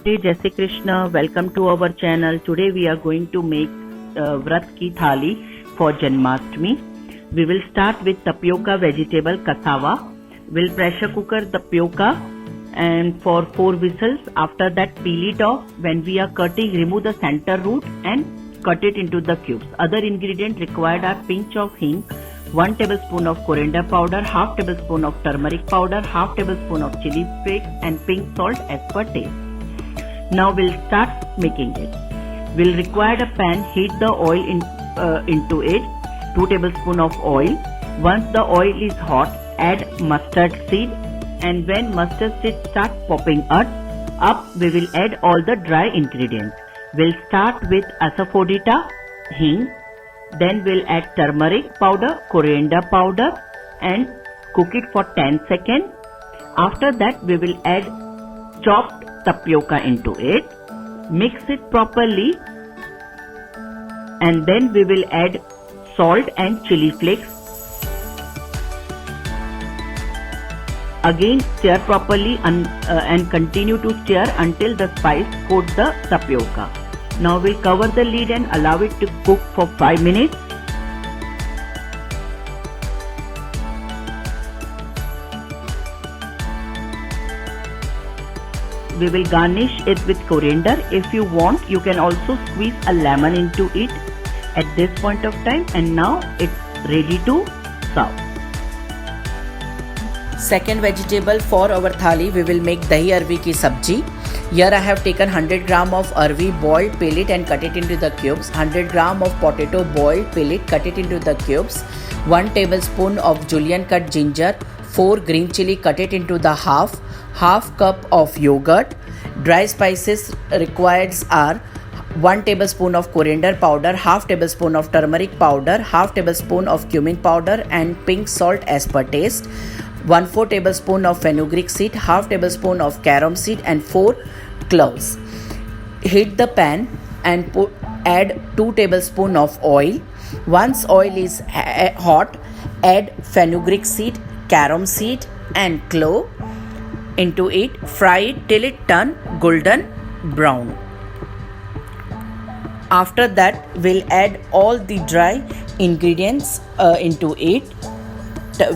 Namaste, Jai Shri Krishna. Welcome to our channel. Today we are going to make Vrat ki thali for Janmashtami. We will start with tapioca vegetable cassava. We'll pressure cooker tapioca and for 4 whistles. After that peel it off. When we are cutting, remove the center root and cut it into the cubes. Other ingredients required are pinch of hing, 1 tablespoon of coriander powder, half tablespoon of turmeric powder, half tablespoon of chili flakes and pink salt as per taste. Now we'll start making it. We'll require a pan, heat the oil into it, 2 tablespoons of oil. Once the oil is hot, add mustard seed, and when mustard seed start popping up, we will add all the dry ingredients. We'll start with asafoetida, hing, then we'll add turmeric powder, coriander powder and cook it for 10 seconds. After that we will add chopped tapioca into it, mix it properly, and then we will add salt and chili flakes. Again stir properly and continue to stir until the spice coat the tapioca. Now we'll cover the lid and allow it to cook for 5 minutes. We will garnish it with coriander. If you want, you can also squeeze a lemon into it at this point of time, and now it's ready to serve. Second vegetable for our thali, we will make dahi arvi ki sabji. Here I have taken 100 gram of arvi, boiled, peel it and cut it into the cubes. 100 gram of potato, boiled, peel it, cut it into the cubes. 1 tablespoon of julienne cut ginger. 4 green chili, cut it into the half cup of yogurt. Dry spices required are 1 tablespoon of coriander powder, half tablespoon of turmeric powder, half tablespoon of cumin powder and pink salt as per taste. 1/4 tablespoon of fenugreek seed, half tablespoon of carom seed and 4 cloves. Heat the pan and add 2 tablespoon of oil. Once oil is hot, add fenugreek seed, carom seed and clove into it. Fry it till it turn golden brown. After that, we'll add all the dry ingredients into it.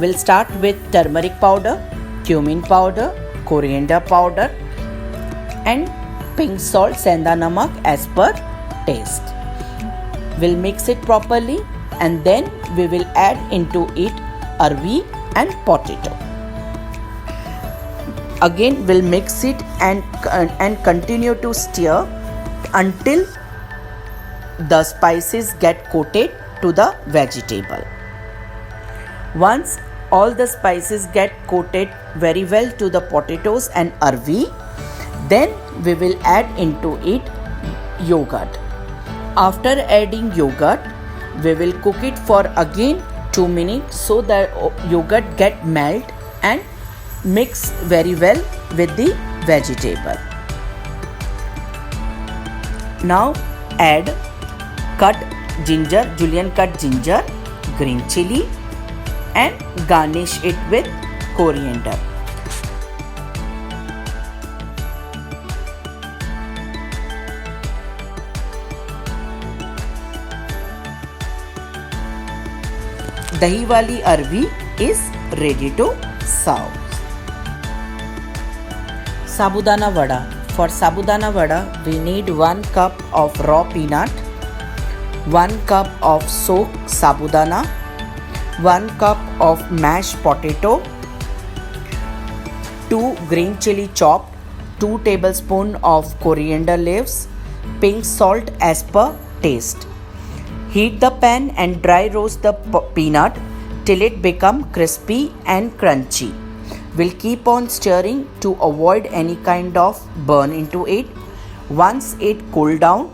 We'll start with turmeric powder, cumin powder, coriander powder and pink salt, senda namak as per taste. We'll mix it properly and then we will add into it arvi and potato. Again we'll mix it and continue to stir until the spices get coated to the vegetable. Once all the spices get coated very well to the potatoes and arvi, then we will add into it yogurt. After adding yogurt, we will cook it for again 2 minutes so that yogurt get melt and mix very well with the vegetable. Now add cut ginger, julienne cut ginger, green chili and garnish it with coriander. Dahi wali arvi is ready to serve. Sabudana vada. For sabudana vada, we need 1 cup of raw peanut, 1 cup of soaked sabudana, 1 cup of mashed potato, 2 green chili chopped, 2 tablespoons of coriander leaves, pink salt as per taste. Heat the pan and dry roast the peanut till it become crispy and crunchy. We'll keep on stirring to avoid any kind of burn into it. Once it cool down,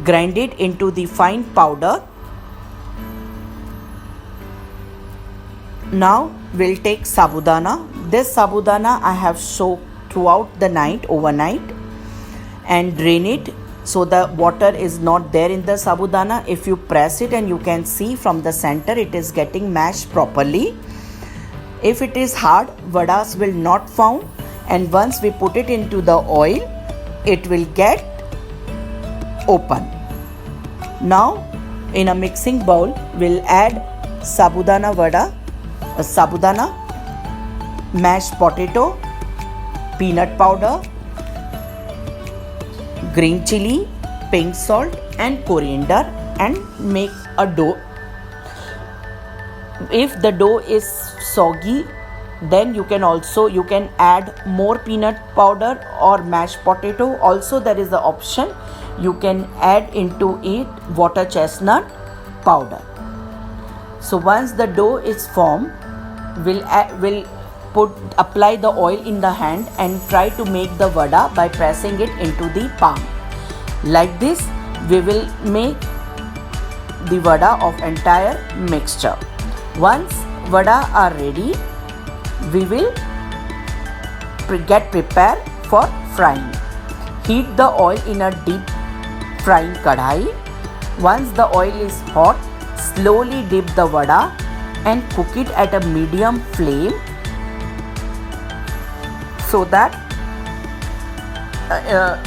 grind it into the fine powder. Now we'll take sabudana. This sabudana I have soaked throughout the night, overnight, and drain it so the water is not there in the sabudana. If you press it and you can see from the center it is getting mashed properly. If it is hard, vadas will not form, and once we put it into the oil, it will get open. Now in a mixing bowl we'll add sabudana vada, sabudana, mashed potato, peanut powder, green chili, pink salt and coriander, and make a dough. If the dough is soggy, then you can add more peanut powder or mashed potato. Also there is the option you can add into it water chestnut powder. So once the dough is formed, we'll apply the oil in the hand and try to make the vada by pressing it into the palm. Like this we will make the vada of entire mixture. Once vada are ready, we will get prepared for frying. Heat the oil in a deep frying kadhai. Once the oil is hot, slowly dip the vada and cook it at a medium flame so that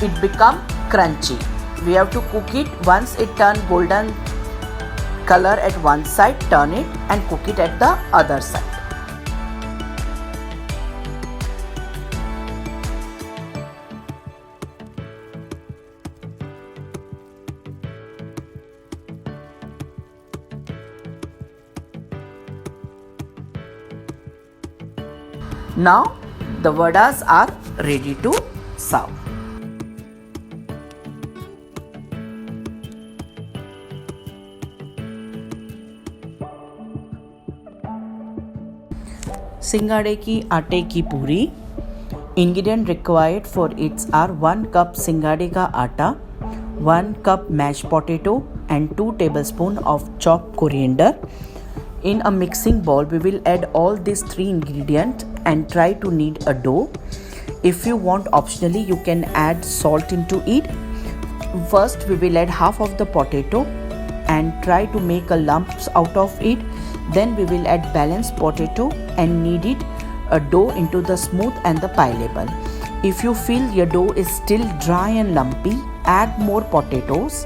it become crunchy. We have to cook it. Once it turn golden color at one side, turn it and cook it at the other side. Now the vadas are ready to serve. सिंगाड़े की आटे की पूरी. Ingredient required for it are 1 cup सिंगाड़े का आटा, 1 cup mashed potato and 2 tablespoons of chopped coriander. In a mixing bowl, we will add all these 3 ingredients and try to knead a dough. If you want, optionally you can add salt into it. First we will add half of the potato and try to make a lumps out of it. Then we will add balanced potato and knead it a dough into the smooth and the pliable. If you feel your dough is still dry and lumpy, add more potatoes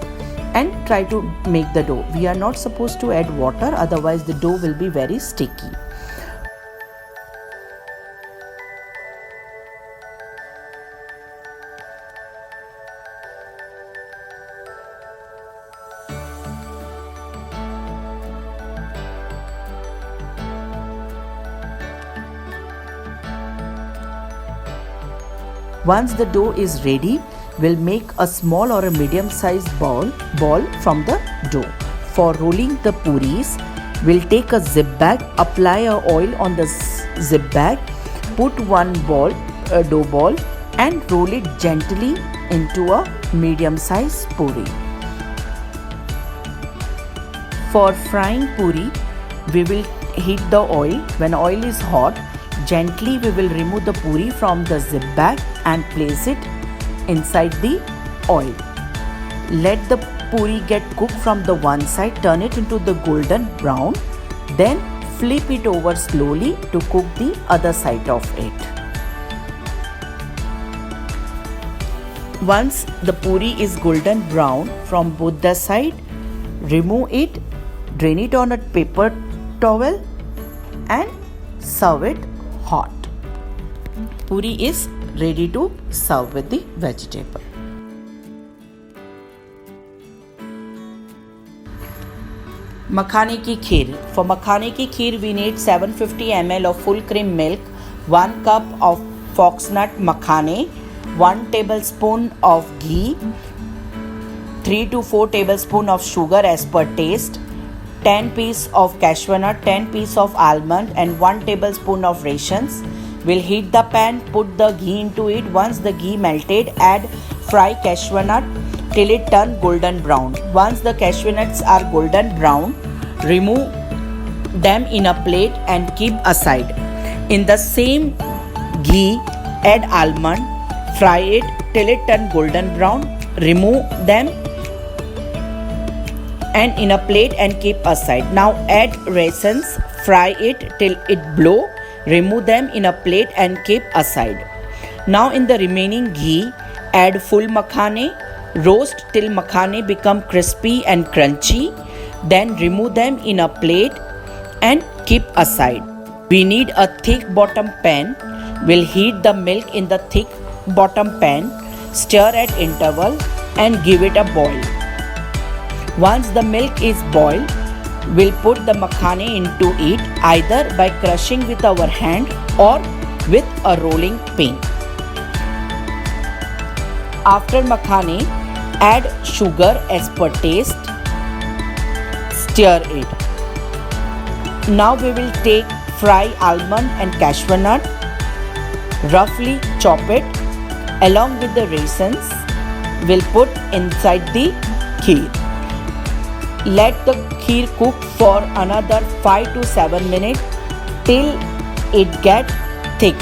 and try to make the dough. We are not supposed to add water, otherwise the dough will be very sticky. Once the dough is ready, we'll make a small or a medium sized ball from the dough. For rolling the puris, we'll take a zip bag, apply a oil on the zip bag, put one dough ball and roll it gently into a medium sized puri. For frying puri, we will heat the oil. When oil is hot, gently we will remove the puri from the zip bag and place it inside the oil. Let the puri get cooked from the one side, turn it into the golden brown, then flip it over slowly to cook the other side of it. Once the puri is golden brown from both the side, remove it, drain it on a paper towel and serve it hot. Puri is ready to serve with the vegetable. Makhane ki kheer. For makhane ki kheer, we need 750 ml of full cream milk, 1 cup of foxnut makhane, 1 tablespoon of ghee, 3 to 4 tablespoons of sugar as per taste, 10 pieces of cashew nut, 10 pieces of almond and 1 tablespoon of raisins. We'll heat the pan, put the ghee into it. Once the ghee melted, add fry cashew nut till it turn golden brown. Once the cashew nuts are golden brown, remove them in a plate and keep aside. In the same ghee, add almond, fry it till it turn golden brown, remove them and in a plate and keep aside. Now add raisins, fry it till it blow, remove them in a plate and keep aside. Now in the remaining ghee, add full makhane, roast till makhane become crispy and crunchy, then remove them in a plate and keep aside. We need a thick bottom pan. We'll heat the milk in the thick bottom pan, stir at interval and give it a boil. Once the milk is boiled, we'll put the makhane into it either by crushing with our hand or with a rolling pin. After makhane, add sugar as per taste. Stir it. Now we will take fry almond and cashew nut. Roughly chop it along with the raisins. We'll put inside the kheer. Let the kheer cook for another 5 to 7 minutes till it gets thick.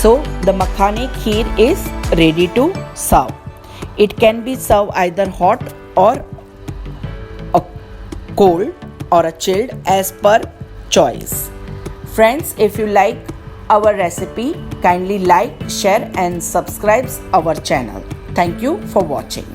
So the makhane kheer is ready to serve. It can be served either hot or a cold or a chilled as per choice. Friends, if you like our recipe, kindly like, share and subscribe our channel. Thank you for watching.